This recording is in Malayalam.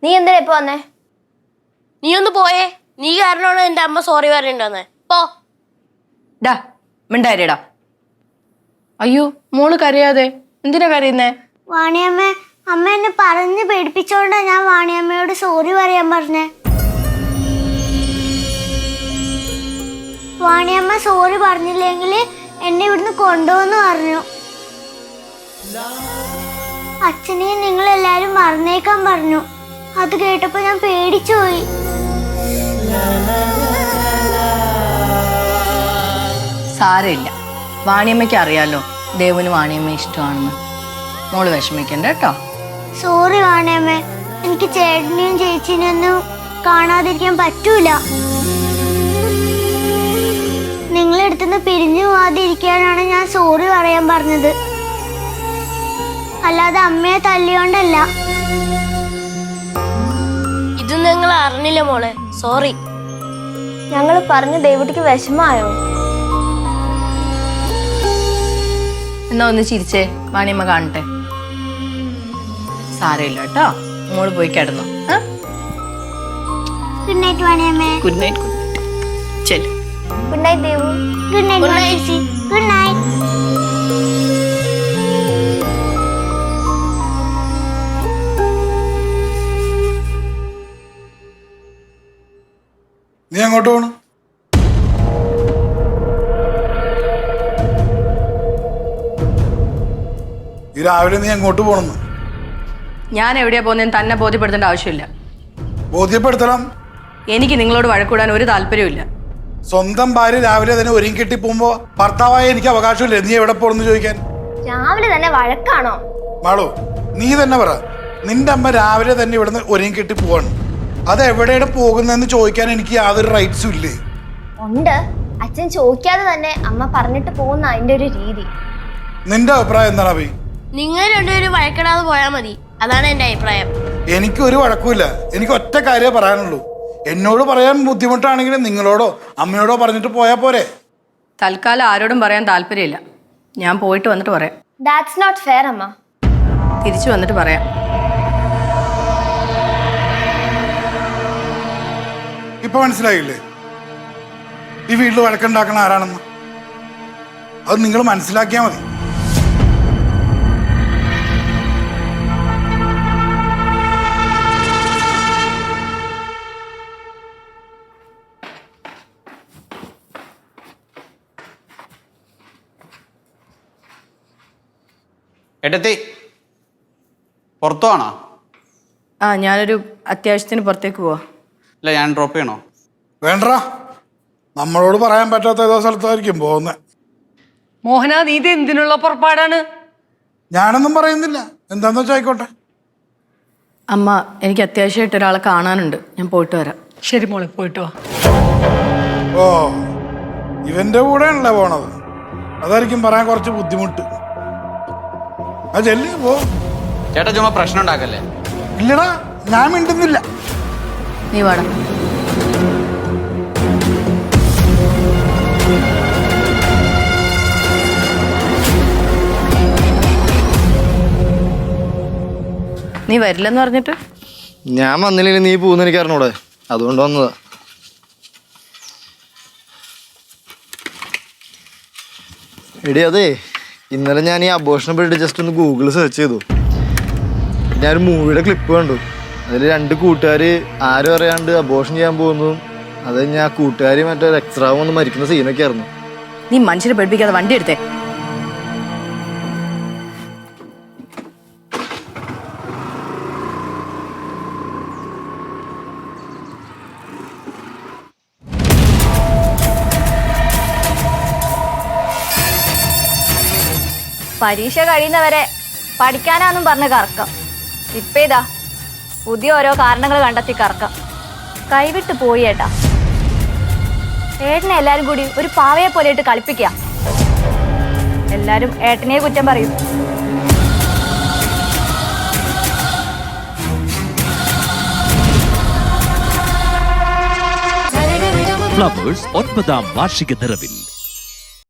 നീ എന്തിനാ ഇപ്പൊ വന്നേ? നീ ഒന്ന് പോയേ. നീ കാരണമാണ് എന്റെ അമ്മ സോറി പറയണ്ടെന്ന്. പോ. ഡാ മിണ്ടായിരടാ. അയ്യോ മോള് കരയാതെ. എന്തിനാ കരയുന്നേ? വാണിയമ്മ, അമ്മ എന്നെ പറഞ്ഞ് പേടിപ്പിച്ചോണ്ടാ ഞാൻ വാണിയമ്മയോട് സോറി പറയാൻ പറഞ്ഞേ. വാണിയമ്മ സോറി പറഞ്ഞില്ലെങ്കിൽ എന്നെ ഇവിടുന്ന് കൊണ്ടുപോന്ന് പറഞ്ഞു. അച്ഛനെയും നിങ്ങൾ എല്ലാരും മറന്നേക്കാൻ പറഞ്ഞു. അത് കേട്ടപ്പോ ഞാൻ പേടിച്ചു പോയി. സാരമില്ല, വാണിയമ്മയ്ക്ക് അറിയാലോ ദേവന് വാണിയമ്മ ഇഷ്ടമാണെന്ന്. മോള് വിഷമിക്കണ്ട കേട്ടോ. സോറി വാണിയമ്മ, എനിക്ക് ചേട്ടനെയും ചേച്ചിനെയും ഒന്നും കാണാതിരിക്കാൻ പറ്റൂല. നിങ്ങളെടുത്തുനിന്ന് പിരിഞ്ഞു പോവാതിരിക്കാനാണ് ഞാൻ സോറി പറയാൻ പറഞ്ഞത്, അല്ലാതെ അമ്മയെ തല്ലിയോണ്ടല്ല. ഇത് നിങ്ങൾ അറിഞ്ഞില്ല മോളെ. സോറി. ഞങ്ങൾ പറഞ്ഞ ദേവുട്ടിക്ക് വിഷമായോ? എന്നാ ഒന്ന് ചിരിച്ചേ, വാണിയമ്മ കാണട്ടെ. സാരമില്ല കേട്ടോ, മോള് പോയി കിടന്നോ. Good night Vaniyamma. Good night. ചെല്ലു. Good night Devu. Good night ചേച്ചി. Good night. നീ അങ്ങോട്ട് പോണു? ഈ രാവിലെ നീ എങ്ങോട്ട് പോണെന്ന്? ഞാൻ എവിടെയാ പോകുന്നതെന്ന് തന്നെ ബോധ്യപ്പെടുത്തേണ്ട ആവശ്യമില്ല. ബോധ്യപ്പെടുത്തണം. എനിക്ക് നിങ്ങളോട് വഴക്കൂടാൻ ഒരു താല്പര്യമില്ല. സ്വന്തം ഭാര്യ രാവിലെ തന്നെ ഒരുങ്ങി കെട്ടി പോകുമ്പോ ഭർത്താവായ എനിക്ക് അവകാശമില്ല നീ എവിടെ പോണെന്ന് ചോദിക്കാൻ. രാവിലെ തന്നെ വഴക്കാണോ? മാളു, നീ തന്നെ പറ. നിന്റെ അമ്മ രാവിലെ തന്നെ ഇവിടുന്ന് ഒരുങ്ങി കെട്ടി പോവാണ്. അത് എവിടെയാണ് പോകുന്നതെന്ന് ചോദിക്കാൻ എനിക്ക് യാതൊരു റൈറ്റ്സും ഇല്ലേ? ഉണ്ട്. അച്ഛൻ ചോദിക്കാതെ തന്നെ അമ്മ പറഞ്ഞിട്ട് പോകുന്ന അതിന്റെ ഒരു രീതി. നിന്റെ അഭിപ്രായം എന്താണ് അഭി? നിങ്ങൾ രണ്ടുപേരും വഴക്കിടാതെ പോയാൽ മതി. അതാണ് എന്റെ അഭിപ്രായം. എനിക്കൊരു വഴക്കുമില്ല. എനിക്ക് ഒറ്റ കാര്യമേ പറയാനുള്ളൂ. എന്നോട് പറയാൻ ബുദ്ധിമുട്ടാണെങ്കിൽ നിങ്ങളോടോ അമ്മയോടോ പറഞ്ഞിട്ട് പോയാൽ പോരെ. തൽക്കാലം ആരോടും പറയാൻ താല്പര്യമില്ല. ഞാൻ പോയിട്ട് വന്നിട്ട് പറയാം. ദാറ്റ്സ് നോട്ട് ഫെയർ അമ്മ. തിരിച്ചു വന്നിട്ട് പറയാം. ഇപ്പൊ മനസ്സിലായില്ലേ ഈ വീട്ടിൽ വഴക്കുണ്ടാക്കണ ആരാണെന്ന്? അത് നിങ്ങൾ മനസ്സിലാക്കിയാൽ മതി. ഏട്ടത്തി പുറത്തുവാണോ? ആ, ഞാനൊരു അത്യാവശ്യത്തിന് പുറത്തേക്ക് പോവാ. അല്ല, ഞാൻ ഡ്രോപ്പ് ചെയ്യണോ? വേണ്ട, നമ്മളോട് പറയാൻ പറ്റാത്ത ഏതോ സ്ഥലത്തായിരിക്കും പോകുന്നത്. മോഹന, നീ ഇത് എന്തിനുള്ള പുറപ്പാടാണ്? ഞാനൊന്നും പറയുന്നില്ല, എന്താന്ന് വെച്ചാൽ ആയിക്കോട്ടെ. അമ്മ, എനിക്ക് അത്യാവശ്യമായിട്ട് ഒരാളെ കാണാനുണ്ട്. ഞാൻ പോയിട്ട് വരാം. ശരി മോളെ, പോയിട്ട് വാ. ഓ, ഇവന്റെ കൂടെയാണല്ലേ പോണത്? അതായിരിക്കും പറയാൻ കുറച്ച് ബുദ്ധിമുട്ട്. ആ ചെല്ലി പോ. ചേട്ടാ ചുമ്മാ പ്രശ്നം ഉണ്ടാക്കല്ലേ. ഇല്ലടാ, ഞാൻ മിണ്ടുന്നില്ല. നീ വാടാ. നീ വരില്ലെന്ന് പറഞ്ഞിട്ട്? ഞാൻ വന്നില്ലെങ്കിൽ നീ പോകുന്ന എനിക്ക് അറിഞ്ഞൂടെ, അതുകൊണ്ട് വന്നതാ. എടി അതെ, ഇന്നലെ ഞാൻ ഈ അബോഷനെ പറ്റി ജസ്റ്റ് ഒന്ന് ഗൂഗിളിൽ സെർച്ച് ചെയ്തു. ഞാനൊരു മൂവിയുടെ ക്ലിപ്പ് കണ്ടു. അതിൽ 2 കൂട്ടുകാർ ആരും അറിയാണ്ട് അബോഷൻ ചെയ്യാൻ പോകുന്നതും അത് ഞാൻ കൂട്ടുകാർ മറ്റേ എക്സ്ട്രാവും ഒന്ന് മരിക്കുന്ന സീനൊക്കെ ആയിരുന്നു. നീ മനുഷ്യരെ പഠിപ്പിക്കാതെ വണ്ടി എടുത്തേ. പരീക്ഷ കഴിയുന്നവരെ പഠിക്കാനാന്നും പറഞ്ഞ് കറക്കം. ഇപ്പൊ ഇതാ പുതിയ ഓരോ കാരണങ്ങൾ കണ്ടെത്തി കറക്കം. കൈവിട്ട് പോയി ഏട്ടാ. ഏട്ടനെ എല്ലാരും കൂടി ഒരു പാവയെ പോലെ ഇട്ട് കളിപ്പിക്കുക. എല്ലാരും ഏട്ടനെ കുറ്റം പറയും. ഫ്ലവേഴ്സ് 9ാം വാർഷിക നിറവിൽ